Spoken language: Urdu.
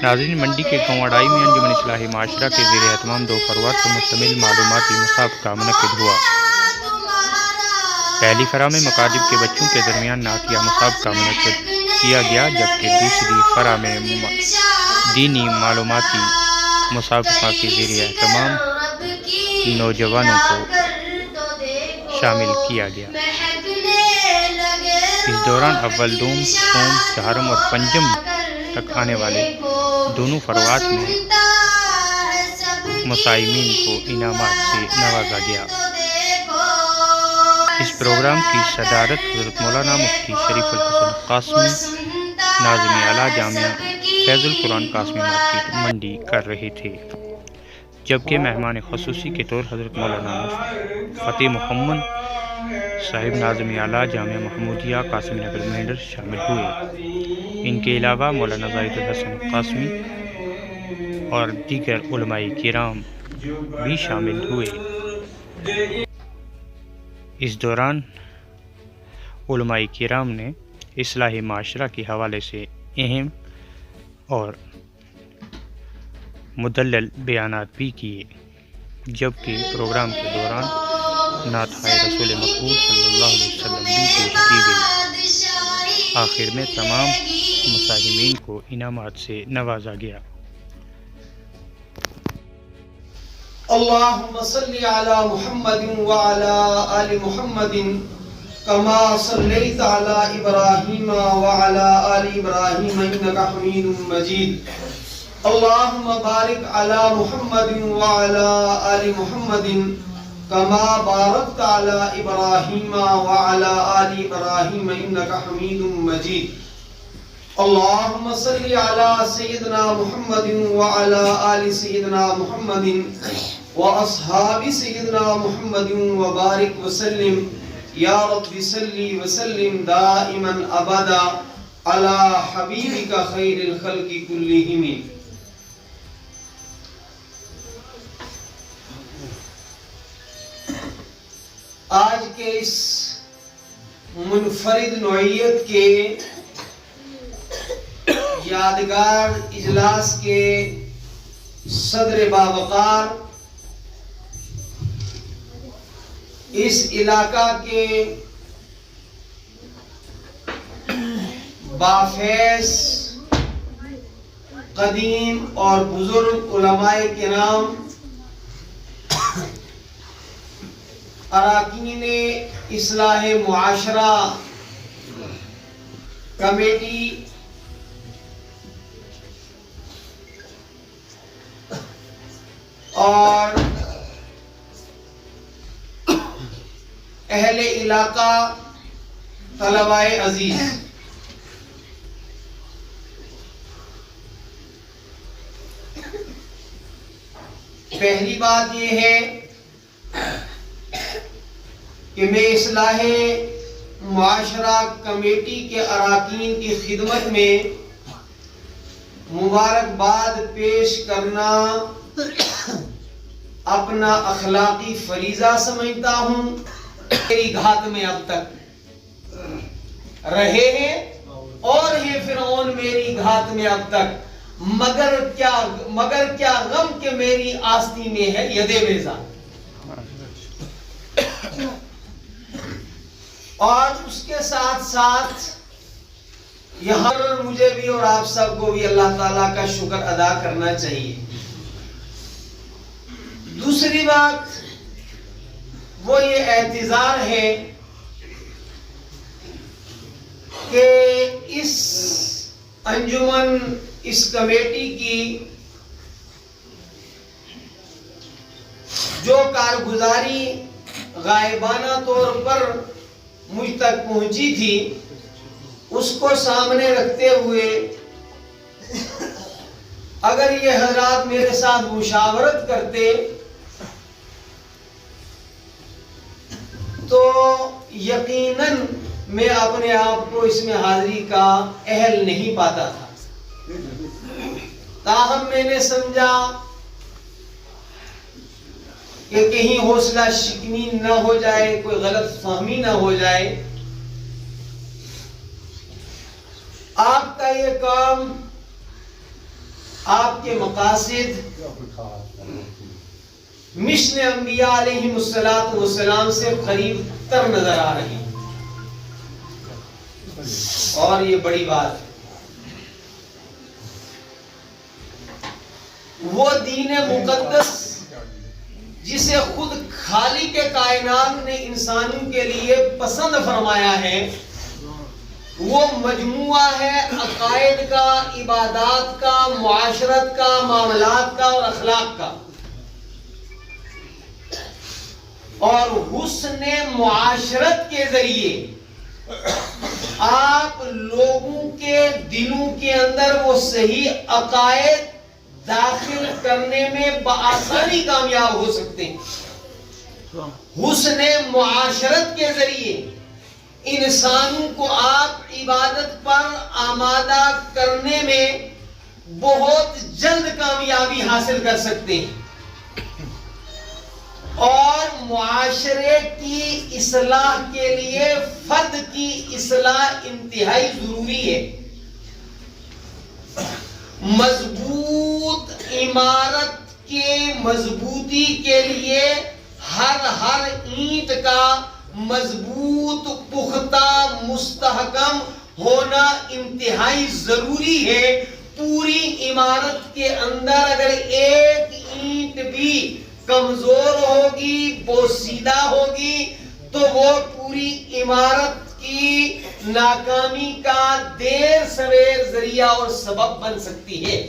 ناظرین، منڈی کے گاؤں اڑائی میں انجمن اصلاح معاشرہ کے زیر اہتمام 2 فروات پر مشتمل معلوماتی مسابقہ منعقد ہوا۔ پہلی فرع میں مکاتب کے بچوں کے درمیان نعتیہ مسابقہ منعقد کیا گیا، جبکہ دوسری فرع میں دینی معلوماتی مسابقہ کے زیر اہتمام نوجوانوں کو شامل کیا گیا۔ اس دوران اول، دوم، سوم، چہارم اور پنجم تک آنے والے دونوں فروات میں مسائمین کو انعامات سے نوازا گیا۔ اس پروگرام کی صدارت حضرت مولانا مفتی شریف الحسن قاسمی، ناظم اعلیٰ جامعہ فیض القرآن قاسمی مارکیٹ منڈی کر رہے تھے، جبکہ مہمان خصوصی کے طور حضرت مولانا فتح محمد صاحب، ناظم اعلیٰ جامعہ محمودیہ قاسمی نگر مینڈر شامل ہوئے۔ ان کے علاوہ مولانا زاہد الحسن قاسمی اور دیگر علماء کرام بھی شامل ہوئے۔ اس دوران علماء کرام نے اصلاح معاشرہ کے حوالے سے اہم اور مدلل بیانات بھی کیے، جبکہ پروگرام کے دوران نعت رسول مقبول صلی اللہ علیہ وسلم بھی پیش کی گئی۔ آخر میں تمام مساہمین کو انعامات سے نوازا گیا۔ اللہم صلی علی محمد وعلی آل محمد کما صلیت علی ابراہیم وعلی آل ابراہیم انکا حمید مجید۔ اللہم بارک علی محمد وعلی آل محمد کما بارکت علی ابراہیم وعلی آل ابراہیم انکا حمید مجید۔ اللہم صلی علی سیدنا محمد وعلی آل سیدنا محمد واصحاب سیدنا محمد وبارک وسلم یا رب صلی وسلم دائما ابدا علی حبیبک خیر الخلق کلہم۔ آج کے اس منفرد نوعیت کے یادگار اجلاس کے صدر باوقار، اس علاقہ کے بافیض قدیم اور بزرگ علماء کرام، اراکین اصلاح معاشرہ کمیٹی، اور اہل علاقہ طلباء عزیز، پہلی بات یہ ہے کہ میں اصلاح معاشرہ کمیٹی کے اراکین کی خدمت میں مبارکباد پیش کرنا اپنا اخلاقی فریضہ سمجھتا ہوں۔ میری گھات میں اب تک رہے ہیں اور یہ فرعون میری گھات میں اب تک، مگر کیا غم کہ میری آستی میں ہے ید بیضا۔ اور اس کے ساتھ ساتھ یہاں مجھے بھی اور آپ سب کو بھی اللہ تعالیٰ کا شکر ادا کرنا چاہیے۔ دوسری بات وہ یہ اعتذار ہے کہ اس انجمن، اس کمیٹی کی جو کارگزاری غائبانہ طور پر مجھ تک پہنچی تھی، اس کو سامنے رکھتے ہوئے اگر یہ حضرات میرے ساتھ مشاورت کرتے تو یقیناً میں اپنے آپ کو اس میں حاضری کا اہل نہیں پاتا تھا۔ تاہم میں نے سمجھا کہ کہیں حوصلہ شکنی نہ ہو جائے، کوئی غلط فہمی نہ ہو جائے۔ آپ کا یہ کام آپ کے مقاصد مشن انبیاء علیہ السلام سے قریب تر نظر آ رہے ہیں. اور یہ بڑی بات ہے، وہ دین مقدس جسے خود خالق کائنات نے انسانوں کے لیے پسند فرمایا ہے، وہ مجموعہ ہے عقائد کا، عبادات کا، معاشرت کا، معاملات کا اور اخلاق کا. اور حسن معاشرت کے ذریعے آپ لوگوں کے دلوں کے اندر وہ صحیح عقائد داخل کرنے میں بآسانی کامیاب ہو سکتے ہیں. حسن معاشرت کے ذریعے انسانوں کو آپ عبادت پر آمادہ کرنے میں بہت جلد کامیابی حاصل کر سکتے ہیں. اور معاشرے کی اصلاح کے لیے فرد کی اصلاح انتہائی ضروری ہے. مضبوط عمارت کے مضبوطی کے لیے ہر اینٹ کا مضبوط، پختہ، مستحکم ہونا انتہائی ضروری ہے. پوری عمارت کے اندر اگر ایک اینٹ بھی کمزور ہوگی، بوسیدہ ہوگی، تو وہ پوری عمارت کی ناکامی کا دیر سویر ذریعہ اور سبب بن سکتی ہے.